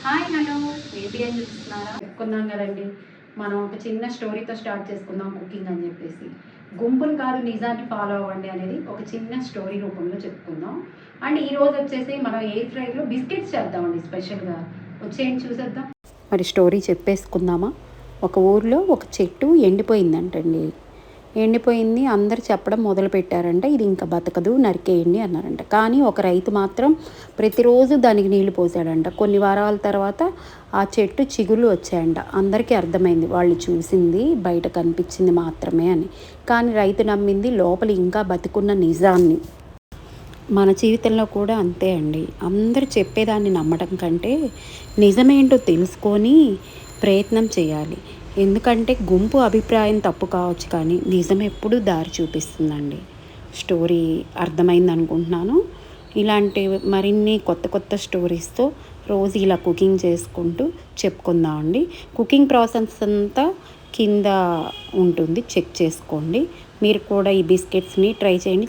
Hi hello ఏంటి అని చూస్తున్నారా? చెప్పుకున్నాం కదండి, మనం ఒక చిన్న స్టోరీతో స్టార్ట్ చేసుకుందాం కుకింగ్ అని చెప్పేసి. గుంపులు కాదు నిజాన్ని ఫాలో అవ్వండి అనేది ఒక చిన్న స్టోరీ రూపంలో చెప్పుకుందాం. అండ్ ఈరోజు వచ్చేసి మనం ఎయిర్ ఫ్రైలో బిస్కెట్స్ చేద్దామండి స్పెషల్గా. వచ్చేయండి చూసేద్దాం. మరి స్టోరీ చెప్పేసుకుందామా? ఒక ఊర్లో ఒక చెట్టు ఎండిపోయిందంటండి. ఎండిపోయింది అందరు చెప్పడం మొదలుపెట్టారంట, ఇది ఇంకా బతకదు, నరికేయండి అన్నారంట. కానీ ఒక రైతు మాత్రం ప్రతిరోజు దానికి నీళ్లు పోసాడంట. కొన్ని వారాల తర్వాత ఆ చెట్టు చిగుళ్ళు వచ్చాయంట. అందరికీ అర్థమైంది, వాళ్ళు చూసింది బయట కనిపించింది మాత్రమే అని. కానీ రైతు నమ్మింది లోపల ఇంకా బతికున్న నిజాన్ని. మన జీవితంలో కూడా అంతే అండి. అందరూ చెప్పేదాన్ని నమ్మడం కంటే నిజమేంటో తెలుసుకొని ప్రయత్నం చేయాలి. ఎందుకంటే గుంపు అభిప్రాయం తప్పు కావచ్చు, కానీ నిజం ఎప్పుడూ దారి చూపిస్తుందండి. స్టోరీ అర్థమైంది అనుకుంటున్నాను. ఇలాంటి మరిన్ని కొత్త కొత్త స్టోరీస్తో రోజు ఇలా కుకింగ్ చేసుకుంటూ చెప్పుకుందామండి. కుకింగ్ ప్రాసెస్ అంతా కింద ఉంటుంది, చెక్ చేసుకోండి. మీరు కూడా ఈ బిస్కెట్స్ని ట్రై చేయండి.